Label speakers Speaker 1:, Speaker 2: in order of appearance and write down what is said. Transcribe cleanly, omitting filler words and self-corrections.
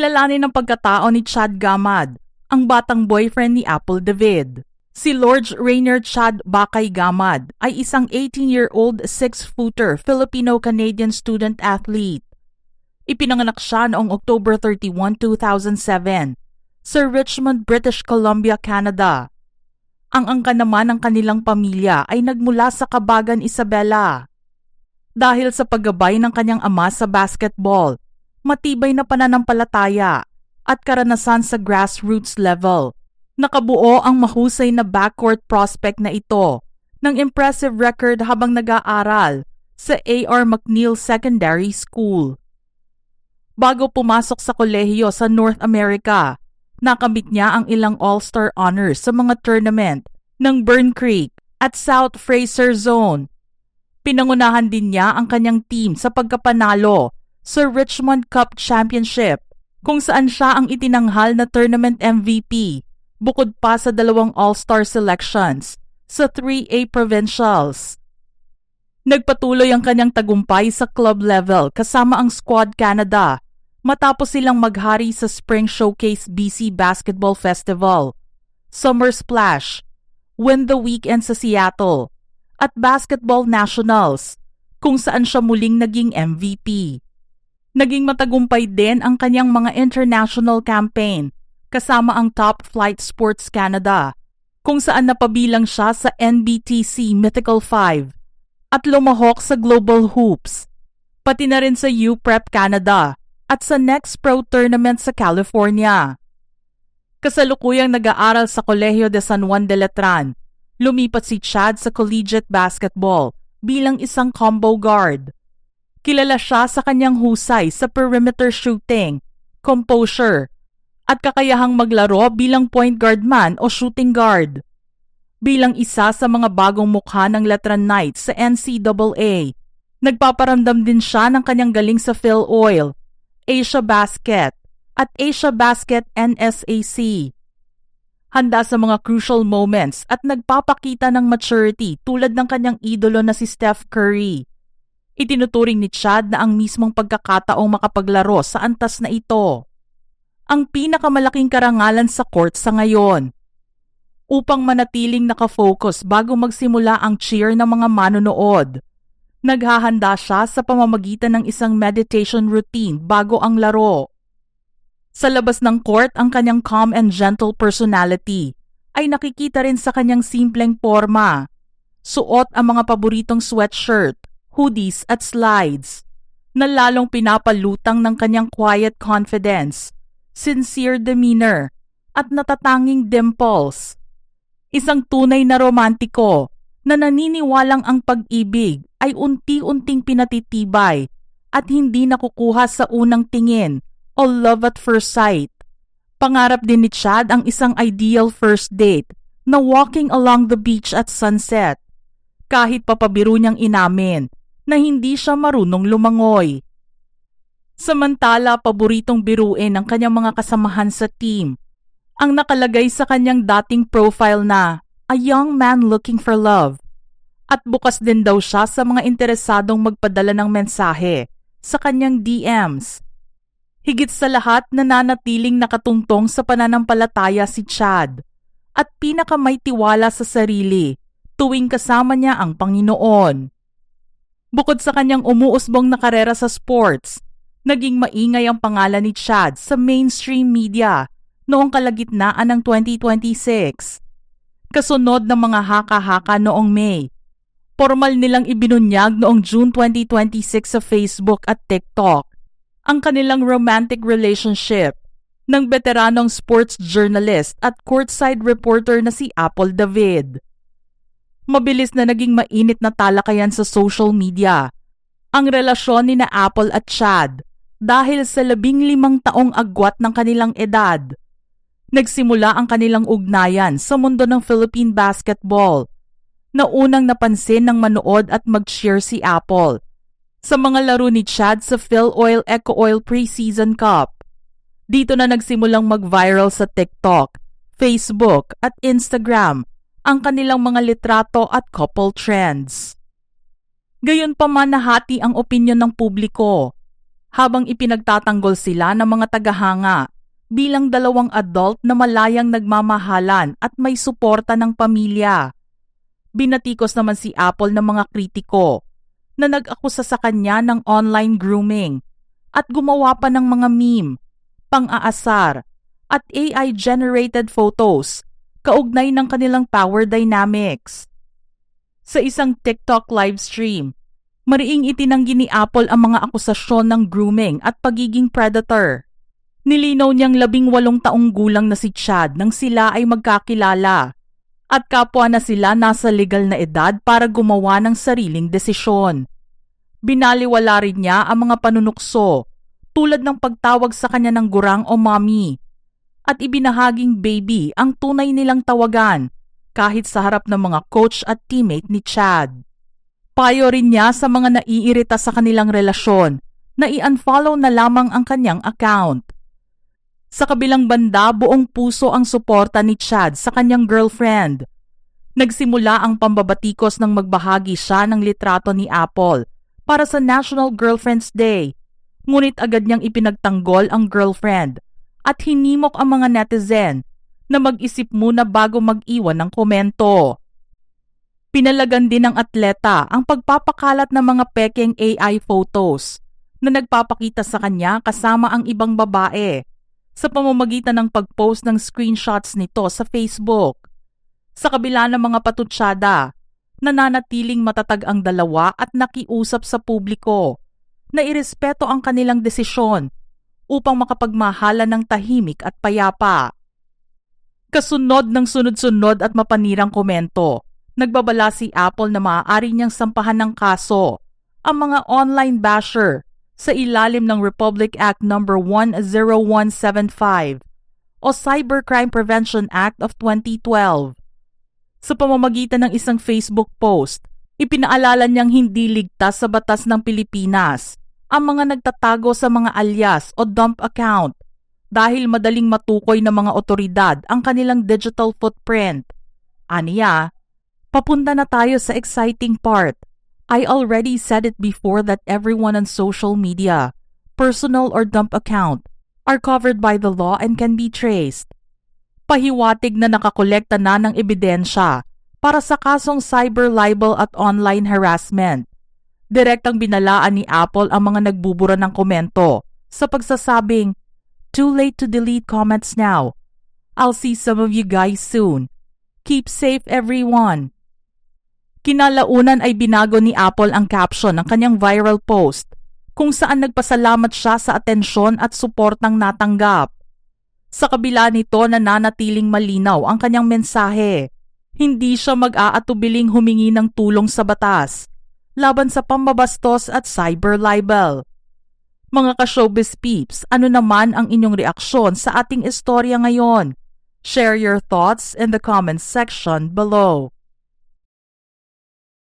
Speaker 1: Kilalanin ng pagkatao ni Chad Gamad, ang batang boyfriend ni Apple David. Si Lord Rainier Chad Bakay Gamad ay isang 18-year-old 6-footer Filipino-Canadian student athlete. Ipinanganak siya noong October 31, 2007 sa Richmond, British Columbia, Canada. Ang angkan naman ng kanilang pamilya ay nagmula sa Cabagan, Isabela. Dahil sa paggabay ng kanyang ama sa basketball, matibay na pananampalataya at karanasan sa grassroots level, nakabuo ang mahusay na backcourt prospect na ito ng impressive record habang nag-aaral sa A.R. McNeil Secondary School. Bago pumasok sa kolehiyo sa North America, nakamit niya ang ilang All-Star honors sa mga tournament ng Burn Creek at South Fraser Zone. Pinangunahan din niya ang kanyang team sa pagkapanalo sa Richmond Cup Championship, kung saan siya ang itinanghal na tournament MVP, bukod pa sa 2 All-Star selections sa 3A Provincials. Nagpatuloy ang kanyang tagumpay sa club level kasama ang Squad Canada matapos silang maghari sa Spring Showcase BC Basketball Festival, Summer Splash, Win the Weekend sa Seattle, at Basketball Nationals, kung saan siya muling naging MVP. Naging matagumpay din ang kanyang mga international campaign kasama ang Top Flight Sports Canada, kung saan napabilang siya sa NBTC Mythical 5 at lumahok sa Global Hoops, pati na rin sa UPrep Canada at sa Next Pro Tournament sa California. Kasalukuyang nag-aaral sa Colegio de San Juan de Letran, lumipat si Chad sa collegiate basketball bilang isang combo guard. Kilala siya sa kanyang husay sa perimeter shooting, composure, at kakayahang maglaro bilang point guard man o shooting guard. Bilang isa sa mga bagong mukha ng Letran Knights sa NCAA, nagpaparamdam din siya ng kanyang galing sa Phil Oil, Asia Basket, at Asia Basket NSAC. Handa sa mga crucial moments at nagpapakita ng maturity tulad ng kanyang idolo na si Steph Curry. Itinuturing ni Chad na ang mismong pagkakataong makapaglaro sa antas na ito ang pinakamalaking karangalan sa court sa ngayon. Upang manatiling nakafocus bago magsimula ang cheer ng mga manonood, naghahanda siya sa pamamagitan ng isang meditation routine bago ang laro. Sa labas ng court, ang kanyang calm and gentle personality ay nakikita rin sa kanyang simpleng forma. Suot ang mga paboritong sweatshirt, hoodies at slides na lalong pinapalutang ng kanyang quiet confidence, sincere demeanor at natatanging dimples. Isang tunay na romantiko na naniniwalang ang pag-ibig ay unti-unting pinatitibay at hindi nakukuha sa unang tingin o love at first sight. Pangarap din ni Chad ang isang ideal first date na walking along the beach at sunset, kahit papabiro niyang inamin na hindi siya marunong lumangoy. Samantala, paboritong biruin ng kanyang mga kasamahan sa team ang nakalagay sa kanyang dating profile na a young man looking for love, at bukas din daw siya sa mga interesadong magpadala ng mensahe sa kanyang DMs. Higit sa lahat, nananatiling nakatungtong sa pananampalataya si Chad at pinakamay tiwala sa sarili tuwing kasama niya ang Panginoon. Bukod sa kanyang umuusbong na karera sa sports, naging maingay ang pangalan ni Chad sa mainstream media noong kalagitnaan ng 2026. Kasunod ng mga haka-haka noong May, formal nilang ibinunyag noong June 2026 sa Facebook at TikTok ang kanilang romantic relationship ng veteranong sports journalist at courtside reporter na si Apple David. Mabilis na naging mainit na talakayan sa social media ang relasyon ni na Apple at Chad dahil sa 15 taong agwat ng kanilang edad. Nagsimula ang kanilang ugnayan sa mundo ng Philippine basketball na unang napansin ng manood at mag-cheer si Apple sa mga laro ni Chad sa Phil Oil Eco Oil Preseason Cup. Dito na nagsimulang mag-viral sa TikTok, Facebook at Instagram ang kanilang mga litrato at couple trends. Gayunpaman, nahati ang opinyon ng publiko. habang ipinagtatanggol sila ng mga tagahanga bilang dalawang adult na malayang nagmamahalan at may suporta ng pamilya. Binatikos naman si Apple ng mga kritiko na nag-akusa sa kanya ng online grooming at gumawa pa ng mga meme, pang-aasar at AI-generated photos kaugnay ng kanilang power dynamics. Sa isang TikTok livestream, mariing itinanggi ni Apple ang mga akusasyon ng grooming at pagiging predator. Nilinaw niyang 18 taong gulang na si Chad nang sila ay magkakilala at kapwa na sila nasa legal na edad para gumawa ng sariling desisyon. Binaliwala rin niya ang mga panunukso tulad ng pagtawag sa kanya ng gurang o mommy at ibinahaging baby ang tunay nilang tawagan kahit sa harap ng mga coach at teammate ni Chad. Payo rin niya sa mga naiirita sa kanilang relasyon na i-unfollow na lamang ang kanyang account. Sa kabilang banda, buong puso ang suporta ni Chad sa kanyang girlfriend. Nagsimula ang pambabatikos nang magbahagi siya ng litrato ni Apple para sa National Girlfriend's Day. Ngunit agad niyang ipinagtanggol ang girlfriend at hinimok ang mga netizen na mag-isip muna bago mag-iwan ng komento. Pinalagan din ng atleta ang pagpapakalat ng mga pekeng AI photos na nagpapakita sa kanya kasama ang ibang babae sa pamamagitan ng pag-post ng screenshots nito sa Facebook. Sa kabila ng mga patutsyada, nananatiling matatag ang dalawa at nakiusap sa publiko na irespeto ang kanilang desisyon upang makapagmahalan ng tahimik at payapa. Kasunod ng sunod-sunod at mapanirang komento, nagbabala si Apple na maaari niyang sampahan ng kaso ang mga online basher sa ilalim ng Republic Act No. 10175 o Cybercrime Prevention Act of 2012. Sa pamamagitan ng isang Facebook post, ipinaalala niyang hindi ligtas sa batas ng Pilipinas ang mga nagtatago sa mga alias o dump account dahil madaling matukoy ng mga otoridad ang kanilang digital footprint. Aniya, papunta na tayo sa exciting part. I already said it before that everyone on social media, personal or dump account, are covered by the law and can be traced. Pahiwatig na nakakolekta na ng ebidensya para sa kasong cyber libel at online harassment. Direktang binalaan ni Apple ang mga nagbubura ng komento sa pagsasabing, "Too late to delete comments now. I'll see some of you guys soon. Keep safe everyone." Kinalaunan ay binago ni Apple ang caption ng kanyang viral post kung saan nagpasalamat siya sa atensyon at suportang natanggap. Sa kabila nito, nananatiling malinaw ang kanyang mensahe. Hindi siya mag-aatubiling humingi ng tulong sa batas laban sa pambabastos at cyber libel. Mga ka-showbiz peeps, ano naman ang inyong reaksyon sa ating istorya ngayon? Share your thoughts in the comments section below.